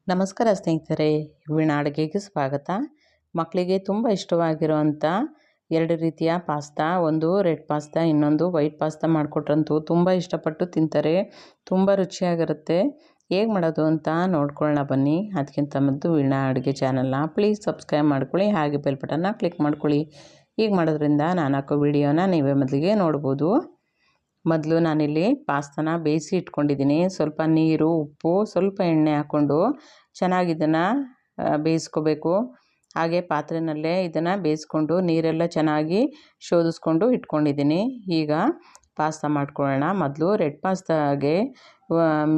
ನಮಸ್ಕಾರ ಸ್ನೇಹಿತರೆ, ವೀಣಾ ಅಡುಗೆಗೆ ಸ್ವಾಗತ. ಮಕ್ಕಳಿಗೆ ತುಂಬ ಇಷ್ಟವಾಗಿರುವಂಥ ಎರಡು ರೀತಿಯ ಪಾಸ್ತಾ, ಒಂದು ರೆಡ್ ಪಾಸ್ತಾ, ಇನ್ನೊಂದು ವೈಟ್ ಪಾಸ್ತಾ ಮಾಡಿಕೊಟ್ರಂತೂ ತುಂಬ ಇಷ್ಟಪಟ್ಟು ತಿಂತಾರೆ. ತುಂಬ ರುಚಿಯಾಗಿರುತ್ತೆ. ಹೇಗೆ ಮಾಡೋದು ಅಂತ ನೋಡ್ಕೊಳ್ಳೋಣ ಬನ್ನಿ. ಅದಕ್ಕಿಂತ ಮೊದಲು ವೀಣಾ ಅಡುಗೆ ಚಾನಲ್ನ ಪ್ಲೀಸ್ ಸಬ್ಸ್ಕ್ರೈಬ್ ಮಾಡ್ಕೊಳ್ಳಿ, ಹಾಗೆ ಬೆಲ್ ಬಟನ್ನ ಕ್ಲಿಕ್ ಮಾಡ್ಕೊಳ್ಳಿ. ಹೀಗೆ ಮಾಡೋದ್ರಿಂದ ನಾನು ಹಾಕೋ ವಿಡಿಯೋನ ನೀವೇ ಮೊದಲಿಗೆ ನೋಡ್ಬೋದು. ಮೊದಲು ನಾನಿಲ್ಲಿ ಪಾಸ್ತಾನ ಬೇಯಿಸಿ ಇಟ್ಕೊಂಡಿದ್ದೀನಿ. ಸ್ವಲ್ಪ ನೀರು, ಉಪ್ಪು, ಸ್ವಲ್ಪ ಎಣ್ಣೆ ಹಾಕ್ಕೊಂಡು ಚೆನ್ನಾಗಿ ಇದನ್ನು ಬೇಯಿಸ್ಕೋಬೇಕು. ಹಾಗೆ ಪಾತ್ರೆಯಲ್ಲೇ ಇದನ್ನು ಬೇಯಿಸ್ಕೊಂಡು ನೀರೆಲ್ಲ ಚೆನ್ನಾಗಿ ಶೋಧಿಸ್ಕೊಂಡು ಇಟ್ಕೊಂಡಿದ್ದೀನಿ. ಈಗ ಪಾಸ್ತಾ ಮಾಡ್ಕೊಳ್ಳೋಣ. ಮೊದಲು ರೆಡ್ ಪಾಸ್ತಾಗೆ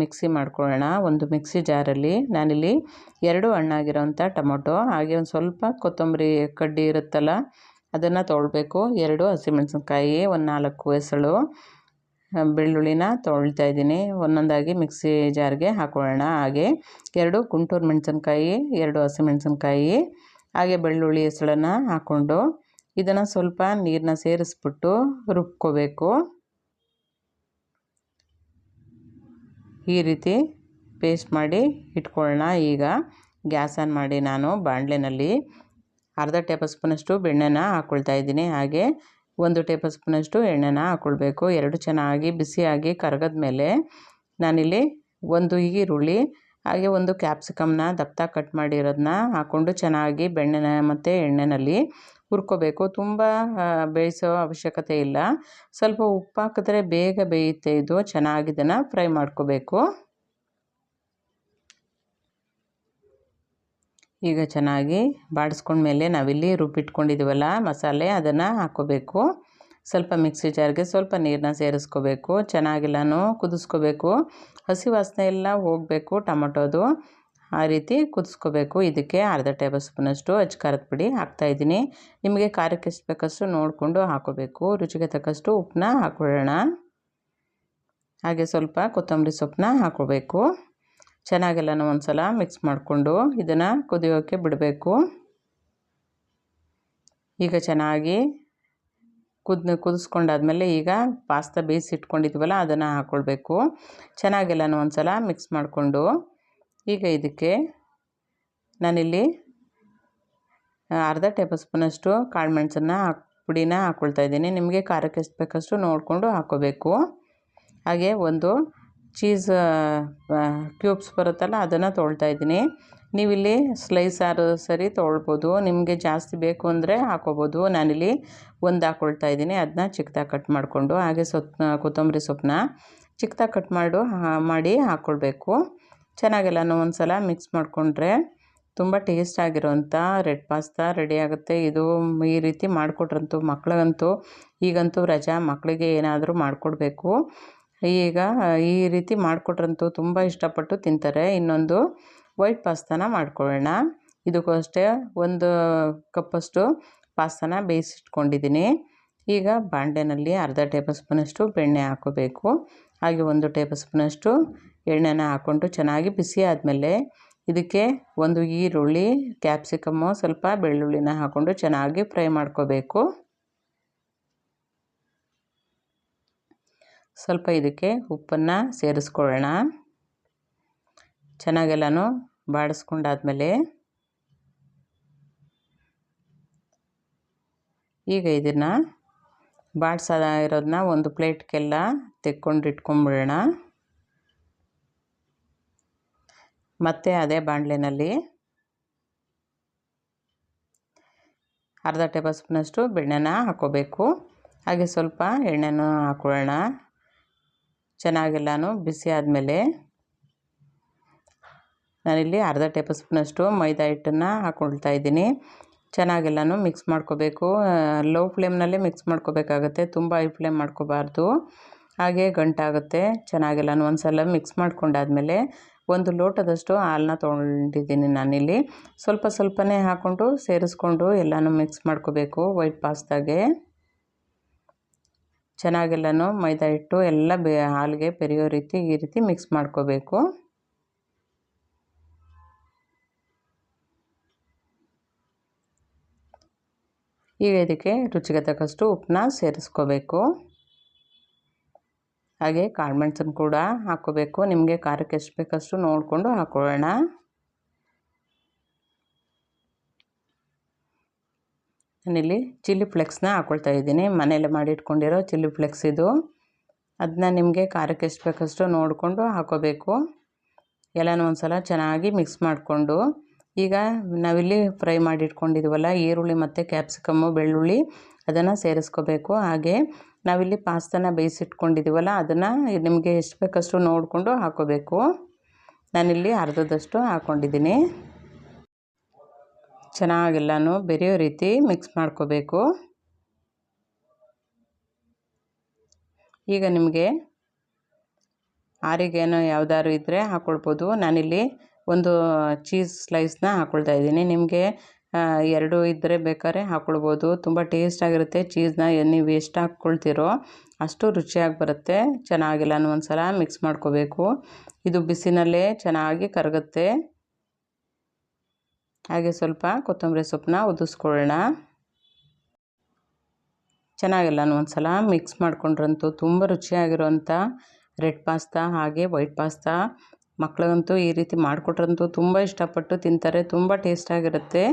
ಮಿಕ್ಸಿ ಮಾಡ್ಕೊಳ್ಳೋಣ. ಒಂದು ಮಿಕ್ಸಿ ಜಾರಲ್ಲಿ ನಾನಿಲ್ಲಿ 2 ಹಣ್ಣಾಗಿರೋಂಥ ಟೊಮೊಟೊ, ಹಾಗೆ ಒಂದು ಸ್ವಲ್ಪ ಕೊತ್ತಂಬರಿ ಕಡ್ಡಿ ಇರುತ್ತಲ್ಲ ಅದನ್ನು ತೊಗೊಳ್ಬೇಕು. 2 ಹಸಿಮೆಣಸಿನ್ಕಾಯಿ, ಒಂದು 4 ಹೆಸಳು ಬೆಳ್ಳುಳ್ಳಿನ ತೊಗೊಳ್ತಾ ಇದ್ದೀನಿ. ಒಂದೊಂದಾಗಿ ಮಿಕ್ಸಿ ಜಾರ್ಗೆ ಹಾಕೊಳ್ಳೋಣ. ಹಾಗೆ 2 ಗುಂಟೂರು ಮೆಣಸಿನ್ಕಾಯಿ, 2 ಹಸಿಮೆಣಸಿನ್ಕಾಯಿ, ಹಾಗೆ ಬೆಳ್ಳುಳ್ಳಿ ಹೆಸಳನ್ನು ಹಾಕ್ಕೊಂಡು ಇದನ್ನು ಸ್ವಲ್ಪ ನೀರನ್ನ ಸೇರಿಸ್ಬಿಟ್ಟು ರುಬ್ಕೋಬೇಕು. ಈ ರೀತಿ ಪೇಸ್ಟ್ ಮಾಡಿ ಇಟ್ಕೊಳ್ಳೋಣ. ಈಗ ಗ್ಯಾಸ್ ಆನ್ ಮಾಡಿ ನಾನು ಬಾಣಲೆನಲ್ಲಿ ಅರ್ಧ ಟೇಬಲ್ ಸ್ಪೂನಷ್ಟು ಬೆಣ್ಣೆನ ಹಾಕ್ಕೊಳ್ತಾ ಇದ್ದೀನಿ. ಹಾಗೆ 1 ಟೇಬಲ್ ಸ್ಪೂನಷ್ಟು ಎಣ್ಣೆನ ಹಾಕ್ಕೊಳ್ಬೇಕು. 2 ಚೆನ್ನಾಗಿ ಬಿಸಿಯಾಗಿ ಕರಗದ ಮೇಲೆ ನಾನಿಲ್ಲಿ 1 ಈರುಳ್ಳಿ, ಹಾಗೆ 1 ಕ್ಯಾಪ್ಸಿಕಮ್ನ ದಪ್ಪ ಕಟ್ ಮಾಡಿರೋದನ್ನ ಹಾಕ್ಕೊಂಡು ಚೆನ್ನಾಗಿ ಬೆಣ್ಣೆ ಮತ್ತು ಎಣ್ಣೆಯಲ್ಲಿ ಹುರ್ಕೋಬೇಕು. ತುಂಬ ಬೇಯಿಸೋ ಅವಶ್ಯಕತೆ ಇಲ್ಲ. ಸ್ವಲ್ಪ ಉಪ್ಪು ಹಾಕಿದ್ರೆ ಬೇಗ ಬೇಯುತ್ತೆ. ಇದು ಚೆನ್ನಾಗಿ ಇದನ್ನು ಫ್ರೈ ಮಾಡ್ಕೋಬೇಕು. ಈಗ ಚೆನ್ನಾಗಿ ಬಾಡಿಸ್ಕೊಂಡ್ಮೇಲೆ ನಾವಿಲ್ಲಿ ರುಬ್ಬಿಟ್ಕೊಂಡಿದ್ದೀವಲ್ಲ ಮಸಾಲೆ, ಅದನ್ನು ಹಾಕ್ಕೋಬೇಕು. ಸ್ವಲ್ಪ ಮಿಕ್ಸಿ ಜಾರ್ಗೆ ಸ್ವಲ್ಪ ನೀರನ್ನ ಸೇರಿಸ್ಕೋಬೇಕು. ಚೆನ್ನಾಗೆಲ್ಲನೂ ಕುದಿಸ್ಕೋಬೇಕು. ಹಸಿ ವಾಸನೆ ಎಲ್ಲ ಹೋಗಬೇಕು ಟೊಮೊಟೊದು. ಆ ರೀತಿ ಕುದಿಸ್ಕೋಬೇಕು. ಇದಕ್ಕೆ ಅರ್ಧ ಟೇಬಲ್ ಸ್ಪೂನಷ್ಟು ಅಚ್ಚ ಪುಡಿ ಹಾಕ್ತಾಯಿದ್ದೀನಿ. ನಿಮಗೆ ಖಾರಕ್ಕೆ ಎಷ್ಟು ಬೇಕಷ್ಟು ನೋಡಿಕೊಂಡು ಹಾಕೋಬೇಕು. ರುಚಿಗೆ ತಕ್ಕಷ್ಟು ಉಪ್ಪನ್ನ ಹಾಕ್ಕೊಳ್ಳೋಣ. ಹಾಗೆ ಸ್ವಲ್ಪ ಕೊತ್ತಂಬರಿ ಸೊಪ್ಪನ್ನ ಹಾಕ್ಕೋಬೇಕು. ಚೆನ್ನಾಗೆಲ್ಲನೂ ಒಂದು ಸಲ ಮಿಕ್ಸ್ ಮಾಡಿಕೊಂಡು ಇದನ್ನು ಕುದಿಯೋಕ್ಕೆ ಬಿಡಬೇಕು. ಈಗ ಚೆನ್ನಾಗಿ ಕುದಿಸ್ಕೊಂಡಾದ್ಮೇಲೆ ಈಗ ಪಾಸ್ತಾ ಬೇಯಿಸಿಟ್ಕೊಂಡಿದ್ವಲ್ಲ ಅದನ್ನು ಹಾಕ್ಕೊಳ್ಬೇಕು. ಚೆನ್ನಾಗೆಲ್ಲನೂ ಒಂದು ಸಲ ಮಿಕ್ಸ್ ಮಾಡಿಕೊಂಡು ಈಗ ಇದಕ್ಕೆ ನಾನಿಲ್ಲಿ ಅರ್ಧ ಟೇಬಲ್ ಸ್ಪೂನಷ್ಟು ಕಾಳು ಮೆಣಸನ್ನು ಪುಡಿನ ಹಾಕ್ಕೊಳ್ತಾ ಇದ್ದೀನಿ. ನಿಮಗೆ ಖಾರಕ್ಕೆ ಎಷ್ಟು ಬೇಕಷ್ಟು ನೋಡಿಕೊಂಡು ಹಾಕ್ಕೋಬೇಕು. ಹಾಗೆ 1 ಚೀಸ್ ಕ್ಯೂಬ್ಸ್ ಬರುತ್ತಲ್ಲ ಅದನ್ನು ತೊಗೊಳ್ತಾ ಇದ್ದೀನಿ. ನೀವಿಲ್ಲಿ ಸ್ಲೈಸ್ ಆರು ಸರಿ ತೊಗೊಳ್ಬೋದು. ನಿಮಗೆ ಜಾಸ್ತಿ ಬೇಕು ಅಂದರೆ ಹಾಕ್ಕೋಬೋದು. ನಾನಿಲ್ಲಿ 1 ಹಾಕ್ಕೊಳ್ತಾ ಇದ್ದೀನಿ. ಅದನ್ನ ಚಿಕ್ಕದಾಗಿ ಕಟ್ ಮಾಡಿಕೊಂಡು, ಹಾಗೆ ಕೊತ್ತಂಬರಿ ಸೊಪ್ಪನ್ನ ಚಿಕ್ಕದಾಗಿ ಕಟ್ ಮಾಡಿ ಹಾಕ್ಕೊಳ್ಬೇಕು. ಚೆನ್ನಾಗೆಲ್ಲನೂ ಒಂದು ಸಲ ಮಿಕ್ಸ್ ಮಾಡಿಕೊಂಡ್ರೆ ತುಂಬ ಟೇಸ್ಟಾಗಿರೋಂಥ ರೆಡ್ ಪಾಸ್ತಾ ರೆಡಿ ಆಗುತ್ತೆ. ಇದು ಈ ರೀತಿ ಮಾಡಿಕೊಟ್ರಂತೂ ಮಕ್ಳಿಗಂತೂ, ಈಗಂತೂ ರಜಾ, ಮಕ್ಕಳಿಗೆ ಏನಾದರೂ ಮಾಡಿಕೊಡ್ಬೇಕು. ಈಗ ಈ ರೀತಿ ಮಾಡಿಕೊಟ್ರಂತೂ ತುಂಬ ಇಷ್ಟಪಟ್ಟು ತಿಂತಾರೆ. ಇನ್ನೊಂದು ವೈಟ್ ಪಾಸ್ತಾನ ಮಾಡ್ಕೊಳ್ಳೋಣ. ಇದಕ್ಕೂ ಅಷ್ಟೇ 1 ಕಪ್ಪಷ್ಟು ಪಾಸ್ತಾನ ಬೇಯಿಸಿಟ್ಕೊಂಡಿದ್ದೀನಿ. ಈಗ ಬಾಣಲೆನಲ್ಲಿ ಅರ್ಧ ಟೇಬಲ್ ಸ್ಪೂನಷ್ಟು ಬೆಣ್ಣೆ ಹಾಕ್ಕೋಬೇಕು. ಹಾಗೆ 1 ಟೇಬಲ್ ಸ್ಪೂನಷ್ಟು ಎಣ್ಣೆನ ಹಾಕ್ಕೊಂಡು ಚೆನ್ನಾಗಿ ಬಿಸಿ ಆದಮೇಲೆ ಇದಕ್ಕೆ 1 ಈರುಳ್ಳಿ, ಕ್ಯಾಪ್ಸಿಕಮ್ಮು, ಸ್ವಲ್ಪ ಬೆಳ್ಳುಳ್ಳಿನ ಹಾಕ್ಕೊಂಡು ಚೆನ್ನಾಗಿ ಫ್ರೈ ಮಾಡ್ಕೋಬೇಕು. ಸ್ವಲ್ಪ ಇದಕ್ಕೆ ಉಪ್ಪನ್ನು ಸೇರಿಸ್ಕೊಳ್ಳೋಣ. ಚೆನ್ನಾಗೆಲ್ಲನೂ ಬಾಡಿಸ್ಕೊಂಡಾದ್ಮೇಲೆ ಈಗ ಇದನ್ನು ಬಾಡಿಸಿರೋದನ್ನ ಒಂದು ಪ್ಲೇಟ್ಗೆಲ್ಲ ತೆಕ್ಕೊಂಡು ಇಟ್ಕೊಂಡ್ಬಿಡೋಣ. ಮತ್ತು ಅದೇ ಬಾಣಲೆನಲ್ಲಿ ಅರ್ಧ ಟೇಬಲ್ ಸ್ಪೂನಷ್ಟು ಬೆಣ್ಣೆನ ಹಾಕ್ಕೋಬೇಕು. ಹಾಗೆ ಸ್ವಲ್ಪ ಎಣ್ಣೆನೂ ಹಾಕ್ಕೊಳ್ಳೋಣ. ಚೆನ್ನಾಗೆಲ್ಲನೂ ಬಿಸಿ ಆದಮೇಲೆ ನಾನಿಲ್ಲಿ ಅರ್ಧ ಟೇಬಲ್ ಸ್ಪೂನಷ್ಟು ಮೈದಾ ಹಿಟ್ಟನ್ನು ಹಾಕ್ಕೊಳ್ತಾ ಇದ್ದೀನಿ. ಚೆನ್ನಾಗೆಲ್ಲನೂ ಮಿಕ್ಸ್ ಮಾಡ್ಕೋಬೇಕು. ಲೋ ಫ್ಲೇಮ್ನಲ್ಲೇ ಮಿಕ್ಸ್ ಮಾಡ್ಕೋಬೇಕಾಗತ್ತೆ. ತುಂಬ ಹೈ ಫ್ಲೇಮ್ ಮಾಡ್ಕೋಬಾರ್ದು, ಹಾಗೆ ಗಂಟಾಗುತ್ತೆ. ಚೆನ್ನಾಗೆಲ್ಲನೂ ಒಂದು ಸಲ ಮಿಕ್ಸ್ ಮಾಡ್ಕೊಂಡಾದ್ಮೇಲೆ 1 ಲೋಟದಷ್ಟು ಹಾಲನ್ನ ತೊಗೊಂಡಿದ್ದೀನಿ ನಾನಿಲ್ಲಿ. ಸ್ವಲ್ಪ ಸ್ವಲ್ಪನೇ ಹಾಕ್ಕೊಂಡು ಸೇರಿಸ್ಕೊಂಡು ಎಲ್ಲನೂ ಮಿಕ್ಸ್ ಮಾಡ್ಕೋಬೇಕು. ವೈಟ್ ಪಾಸ್ತಾಗೆ ಚೆನ್ನಾಗೆಲ್ಲನೂ ಮೈದಾ ಹಿಟ್ಟು ಎಲ್ಲ ಹಾಲಿಗೆ ಬೆರೆಯೋ ರೀತಿ ಈ ರೀತಿ ಮಿಕ್ಸ್ ಮಾಡ್ಕೋಬೇಕು. ಈಗ ಇದಕ್ಕೆ ರುಚಿಗೆ ತಕ್ಕಷ್ಟು ಉಪ್ಪನ್ನ ಸೇರಿಸ್ಕೋಬೇಕು. ಹಾಗೆ ಕಾಳು ಮೆಣಸನ್ನು ಕೂಡ ಹಾಕ್ಕೋಬೇಕು. ನಿಮಗೆ ಖಾರಕ್ಕೆ ಎಷ್ಟು ಬೇಕಷ್ಟು ನೋಡಿಕೊಂಡು ಹಾಕ್ಕೊಳ್ಳೋಣ. ನಾನಿಲ್ಲಿ ಚಿಲ್ಲಿ ಫ್ಲೆಕ್ಸ್ನ ಹಾಕ್ಕೊಳ್ತಾ ಇದ್ದೀನಿ. ಮನೇಲೆ ಮಾಡಿಟ್ಕೊಂಡಿರೋ ಚಿಲ್ಲಿ ಫ್ಲೆಕ್ಸ್ ಇದು. ಅದನ್ನ ನಿಮಗೆ ಖಾರಕ್ಕೆ ಎಷ್ಟು ಬೇಕಷ್ಟು ನೋಡಿಕೊಂಡು ಹಾಕೋಬೇಕು. ಎಲ್ಲನೂ ಒಂದು ಸಲ ಚೆನ್ನಾಗಿ ಮಿಕ್ಸ್ ಮಾಡಿಕೊಂಡು, ಈಗ ನಾವಿಲ್ಲಿ ಫ್ರೈ ಮಾಡಿಟ್ಕೊಂಡಿದ್ದೀವಲ್ಲ ಈರುಳ್ಳಿ ಮತ್ತು ಕ್ಯಾಪ್ಸಿಕಮ್ಮು, ಬೆಳ್ಳುಳ್ಳಿ ಅದನ್ನು ಸೇರಿಸ್ಕೋಬೇಕು. ಹಾಗೆ ನಾವಿಲ್ಲಿ ಪಾಸ್ತಾನ ಬೇಯಿಸಿಟ್ಕೊಂಡಿದ್ದೀವಲ್ಲ ಅದನ್ನು ನಿಮಗೆ ಎಷ್ಟು ಬೇಕಷ್ಟು ನೋಡಿಕೊಂಡು ಹಾಕೋಬೇಕು. ನಾನಿಲ್ಲಿ ಅರ್ಧದಷ್ಟು ಹಾಕ್ಕೊಂಡಿದ್ದೀನಿ. ಚೆನ್ನಾಗೆಲ್ಲನೂ ಬೆರೆಯೋ ರೀತಿ ಮಿಕ್ಸ್ ಮಾಡ್ಕೋಬೇಕು. ಈಗ ನಿಮಗೆ ಆರಿಗೇನೋ ಯಾವ್ದಾದ್ರು ಇದ್ದರೆ ಹಾಕ್ಕೊಳ್ಬೋದು. ನಾನಿಲ್ಲಿ ಒಂದು ಚೀಸ್ ಸ್ಲೈಸ್ನ ಹಾಕ್ಕೊಳ್ತಾ ಇದ್ದೀನಿ. ನಿಮಗೆ 2 ಇದ್ದರೆ ಬೇಕಾದ್ರೆ ಹಾಕ್ಕೊಳ್ಬೋದು. ತುಂಬ ಟೇಸ್ಟಾಗಿರುತ್ತೆ. ಚೀಸ್ನ ನೀವು ಎಷ್ಟು ಹಾಕ್ಕೊಳ್ತೀರೋ ಅಷ್ಟು ರುಚಿಯಾಗಿ ಬರುತ್ತೆ. ಚೆನ್ನಾಗೆಲ್ಲನೂ ಒಂದು ಸಲ ಮಿಕ್ಸ್ ಮಾಡ್ಕೋಬೇಕು. ಇದು ಬಿಸಿನಲ್ಲೇ ಚೆನ್ನಾಗಿ ಕರಗುತ್ತೆ. ಹಾಗೆ ಸ್ವಲ್ಪ ಕೊತ್ತಂಬರಿ ಸೊಪ್ಪನ್ನ ಉದುರಿಸ್ಕೊಳ್ಳೋಣ. ಚೆನ್ನಾಗೆಲ್ಲನೂ ಒಂದು ಸಲ ಮಿಕ್ಸ್ ಮಾಡ್ಕೊಂಡ್ರಂತೂ ತುಂಬ ರುಚಿಯಾಗಿರೋಂಥ ರೆಡ್ ಪಾಸ್ತಾ ಹಾಗೆ ವೈಟ್ ಪಾಸ್ತಾ ಮಕ್ಳಿಗಂತೂ ಈ ರೀತಿ ಮಾಡಿಕೊಟ್ರಂತೂ ತುಂಬ ಇಷ್ಟಪಟ್ಟು ತಿಂತಾರೆ. ತುಂಬ ಟೇಸ್ಟಾಗಿರುತ್ತೆ.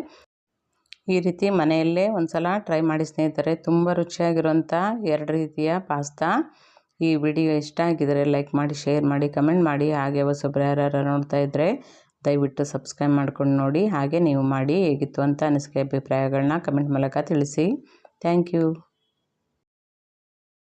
ಈ ರೀತಿ ಮನೆಯಲ್ಲೇ ಒಂದು ಸಲ ಟ್ರೈ ಮಾಡಿ ಸ್ನೇಹಿತರೆ. ತುಂಬ ರುಚಿಯಾಗಿರೋಂಥ 2 ರೀತಿಯ ಪಾಸ್ತಾ. ಈ ವಿಡಿಯೋ ಇಷ್ಟ ಆಗಿದರೆ ಲೈಕ್ ಮಾಡಿ, ಶೇರ್ ಮಾಡಿ, ಕಮೆಂಟ್ ಮಾಡಿ. ಹಾಗೆ ಹೊಸಬ್ರು ಯಾರು ನೋಡ್ತಾ ಇದ್ದರೆ ದಯವಿಟ್ಟು ಸಬ್ಸ್ಕ್ರೈಬ್ ಮಾಡ್ಕೊಂಡು ನೋಡಿ. ಹಾಗೆ ನೀವು ಮಾಡಿ ಹೇಗಿತ್ತು ಅಂತ ಅನಿಸಿಕೆ ಅಭಿಪ್ರಾಯಗಳನ್ನ ಕಮೆಂಟ್ ಮೂಲಕ ತಿಳಿಸಿ. Thank you.